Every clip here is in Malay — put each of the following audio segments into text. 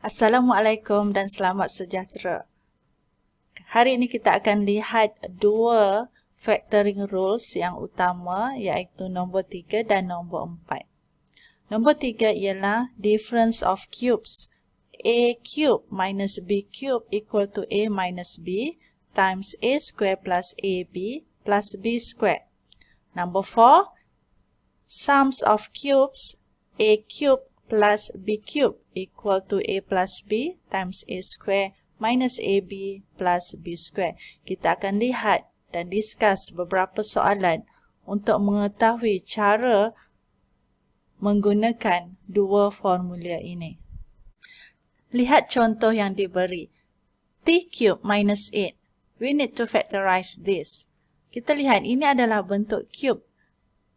Assalamualaikum dan selamat sejahtera. Hari ini kita akan lihat dua factoring rules yang utama, iaitu nombor 3 dan nombor 4. Nombor 3 ialah difference of cubes. A cube minus B cube equal to A minus B times A square plus AB plus B square. Number 4, sums of cubes. A cube plus B cube equal to A plus B times A square minus AB plus B square. Kita akan lihat dan discuss beberapa soalan untuk mengetahui cara menggunakan dua formula ini. Lihat contoh yang diberi. T cube minus 8. We need to factorize this. Kita lihat ini adalah bentuk cube.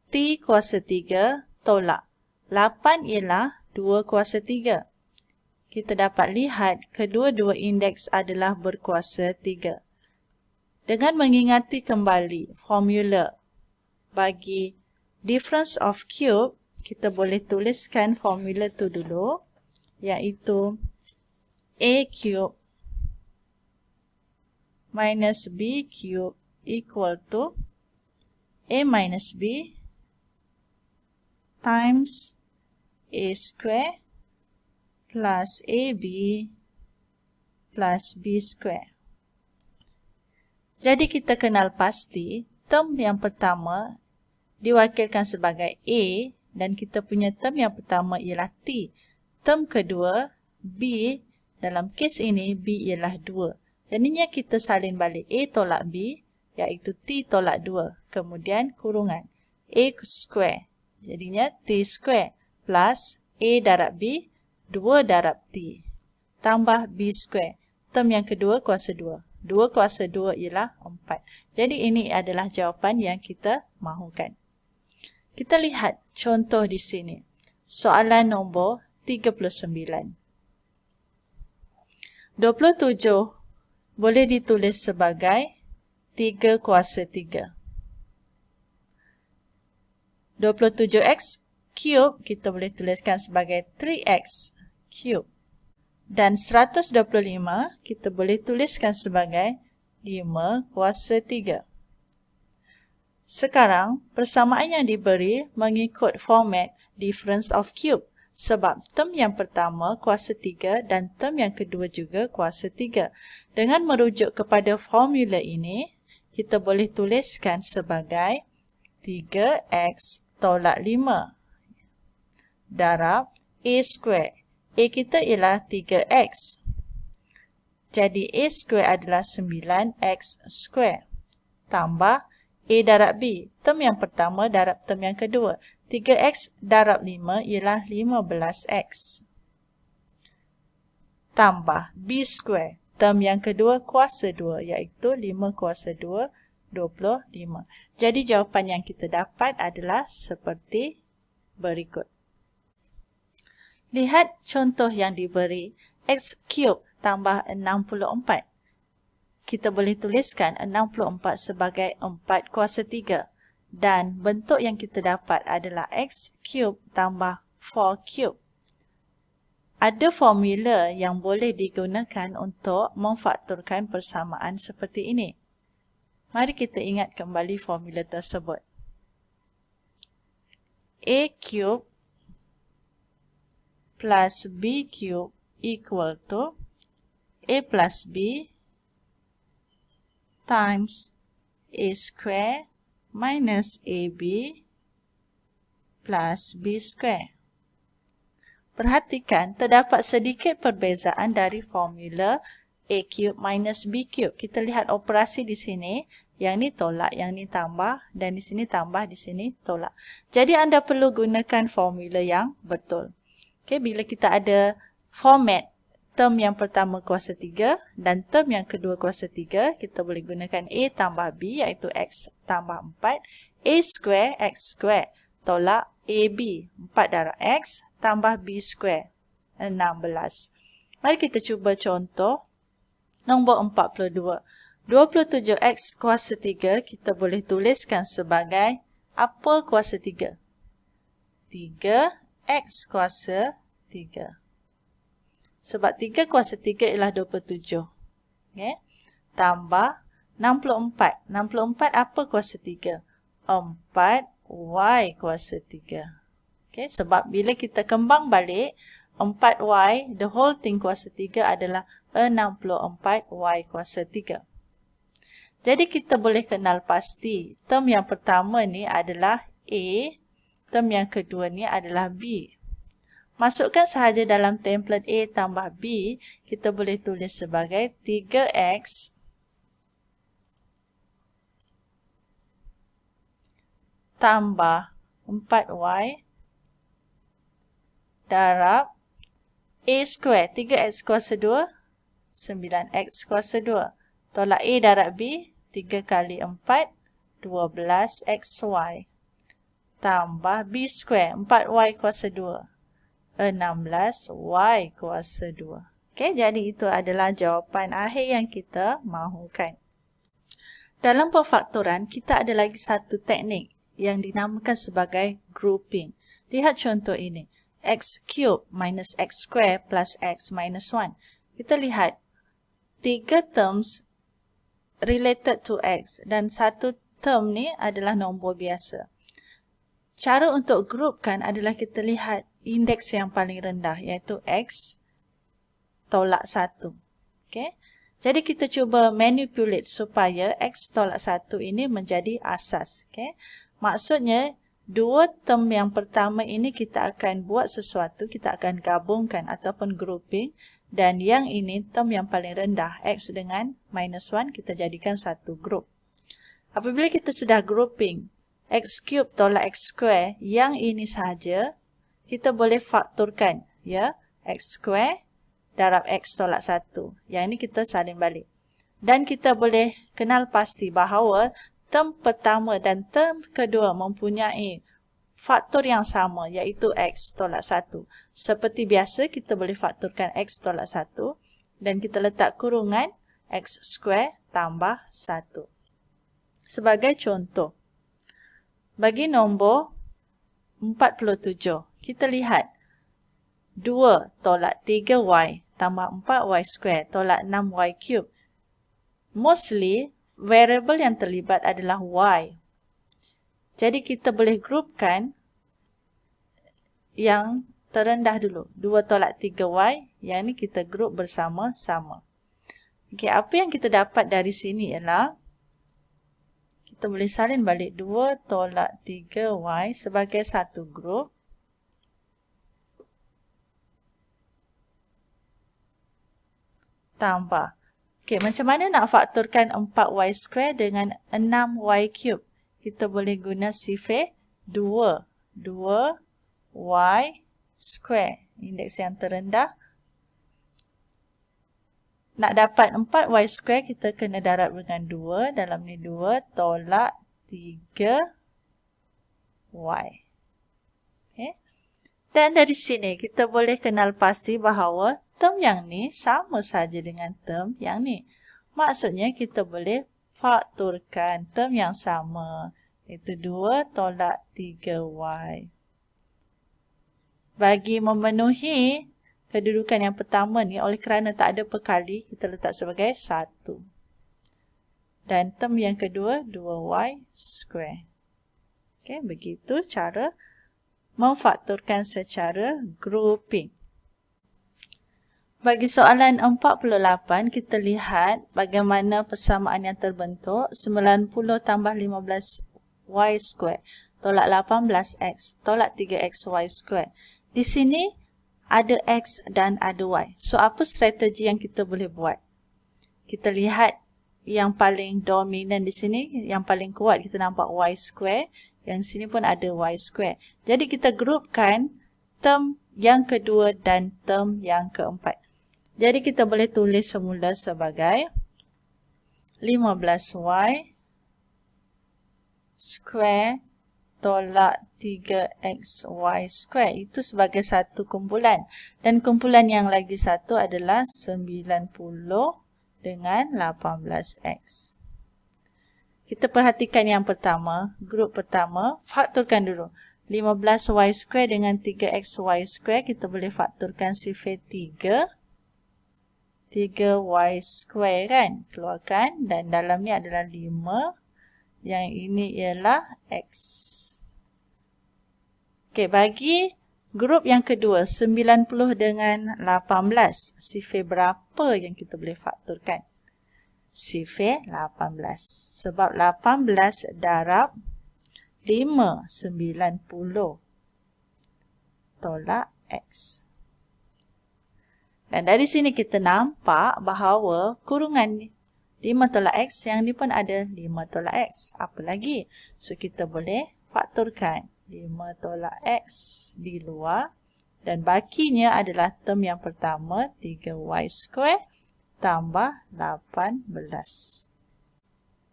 T kuasa 3 tolak. 8 ialah 2 kuasa 3. Kita dapat lihat kedua-dua indeks adalah berkuasa 3. Dengan mengingati kembali formula bagi difference of cube, kita boleh tuliskan formula tu dulu, iaitu A cube minus B cube equal to A minus B times A square plus AB plus B square. Jadi kita kenal pasti term yang pertama diwakilkan sebagai A dan kita punya term yang pertama ialah T. Term kedua B, dalam kes ini B ialah 2. Jadinya kita salin balik A tolak B, iaitu T tolak 2. Kemudian kurungan A square. Jadinya T square plus A darab B, 2 darab T. Tambah B square. Term yang kedua kuasa 2. 2 kuasa 2 ialah 4. Jadi ini adalah jawapan yang kita mahukan. Kita lihat contoh di sini. Soalan nombor 39. 27 boleh ditulis sebagai 3 kuasa 3. 27x cube kita boleh tuliskan sebagai 3x cube. Dan 125 kita boleh tuliskan sebagai 5 kuasa 3. Sekarang, persamaan yang diberi mengikut format difference of cube. Sebab term yang pertama kuasa 3 dan term yang kedua juga kuasa 3. Dengan merujuk kepada formula ini, kita boleh tuliskan sebagai 3x tolak 5 darab A square. A kita ialah 3x. Jadi A square adalah 9x square. Tambah A darab B. Term yang pertama darab term yang kedua. 3x darab 5 ialah 15x. Tambah B square. Term yang kedua kuasa 2, iaitu 5 kuasa 2, 25. Jadi jawapan yang kita dapat adalah seperti berikut. Lihat contoh yang diberi. X cube tambah 64. Kita boleh tuliskan 64 sebagai 4 kuasa 3. Dan bentuk yang kita dapat adalah X cube tambah 4 cube. Ada formula yang boleh digunakan untuk memfakturkan persamaan seperti ini. Mari kita ingat kembali formula tersebut. A cube plus B cube equal to A plus B times A square minus AB plus B square. Perhatikan, terdapat sedikit perbezaan dari formula A cube minus B cube. Kita lihat operasi di sini. Yang ni tolak, yang ni tambah, dan di sini tambah, di sini tolak. Jadi anda perlu gunakan formula yang betul. Okay, bila kita ada format term yang pertama kuasa 3 dan term yang kedua kuasa 3, kita boleh gunakan A tambah B, iaitu X tambah 4. A square, X square, tolak AB, 4 darab X, tambah B square, 16. Mari kita cuba contoh nombor 42. 27x kuasa 3 kita boleh tuliskan sebagai apa kuasa 3? 3x kuasa 3. Sebab 3 kuasa 3 ialah 27. Okay. Tambah 64. 64 apa kuasa 3? 4y kuasa 3. Okay. Sebab bila kita kembang balik, 4y, the whole thing kuasa 3 adalah 64y kuasa 3. Jadi kita boleh kenal pasti, term yang pertama ni adalah A, term yang kedua ni adalah B. Masukkan sahaja dalam template A tambah B, kita boleh tulis sebagai 3x tambah 4y darab A square, 3x kuasa 2, 9x kuasa 2. Tolak A darab B, 3 kali 4, 12xy. Tambah B square, 4y kuasa 2. 16y kuasa 2. Okey, jadi itu adalah jawapan akhir yang kita mahukan. Dalam pemfaktoran, kita ada lagi satu teknik yang dinamakan sebagai grouping. Lihat contoh ini. X cube minus x square plus x minus 1. Kita lihat 3 terms related to x dan satu term ni adalah nombor biasa. Cara untuk groupkan adalah kita lihat indeks yang paling rendah, iaitu x tolak 1. Okay? Jadi kita cuba manipulate supaya x tolak 1 ini menjadi asas. Okay? Maksudnya, dua term yang pertama ini kita akan buat sesuatu, kita akan gabungkan ataupun grouping. Dan yang ini term yang paling rendah, x dengan minus 1, kita jadikan satu group. Apabila kita sudah grouping, x cube tolak x square, yang ini sahaja, kita boleh fakturkan, ya, x square darab x tolak 1. Yang ini kita salin balik. Dan kita boleh kenal pasti bahawa term pertama dan term kedua mempunyai faktor yang sama, iaitu x tolak 1. Seperti biasa, kita boleh fakturkan x tolak 1 dan kita letak kurungan x square tambah 1. Sebagai contoh, bagi nombor 47, kita lihat 2 tolak 3y tambah 4y square tolak 6y cube. Mostly, variable yang terlibat adalah y. Jadi kita boleh groupkan yang terendah dulu. 2 tolak 3y, yang ni kita group bersama-sama. Okay, apa yang kita dapat dari sini ialah, kita boleh salin balik 2 tolak 3y sebagai satu group. Tambah. Okay, macam mana nak fakturkan 4y square dengan 6y cube? Kita boleh guna sifar 2. 2y square. Indeks yang terendah. Nak dapat 4y square, kita kena darab dengan 2. Dalam ni 2 tolak 3y. Okay. Dan dari sini, kita boleh kenal pasti bahawa term yang ni sama saja dengan term yang ni. Maksudnya, kita boleh fakturkan term yang sama, iaitu 2 tolak 3y. Bagi memenuhi kedudukan yang pertama ni, oleh kerana tak ada perkali, kita letak sebagai 1. Dan term yang kedua, 2y square. Okay, begitu cara memfakturkan secara grouping. Bagi soalan 48, kita lihat bagaimana persamaan yang terbentuk. 90 tambah 15y square tolak 18x tolak 3xy square. Di sini ada x dan ada y. So, apa strategi yang kita boleh buat? Kita lihat yang paling dominan di sini, yang paling kuat kita nampak y square. Yang sini pun ada y square. Jadi, kita groupkan term yang kedua dan term yang keempat. Jadi, kita boleh tulis semula sebagai 15y square tolak 3xy square. Itu sebagai satu kumpulan. Dan kumpulan yang lagi satu adalah 90 dengan 18x. Kita perhatikan yang pertama, grup pertama, fakturkan dulu. 15y square dengan 3xy square, kita boleh fakturkan sifar 3. 3y square kan. Keluarkan dan dalam ni adalah 5. Yang ini ialah x. Okey, bagi grup yang kedua, 90 dengan 18. Sifir berapa yang kita boleh fakturkan? Sifir 18. Sebab 18 darab 5, 90. Tolak x. Dan dari sini kita nampak bahawa kurungan 5 tolak x yang ni pun ada 5 tolak x. Apa lagi? So, kita boleh fakturkan 5 tolak x di luar. Dan bakinya adalah term yang pertama, 3y square tambah 18.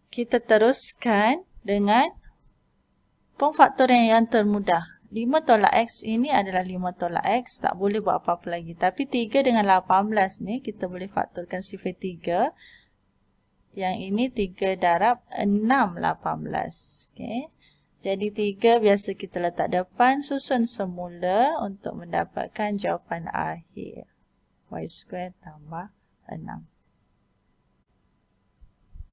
Kita teruskan dengan pemfaktorian yang termudah. 5 tolak x ini adalah 5 tolak x. Tak boleh buat apa-apa lagi. Tapi 3 dengan 18 ni kita boleh fakturkan sifir 3. Yang ini 3 darab 6, 18. Okay. Jadi 3 biasa kita letak depan, susun semula untuk mendapatkan jawapan akhir. Y square tambah 6.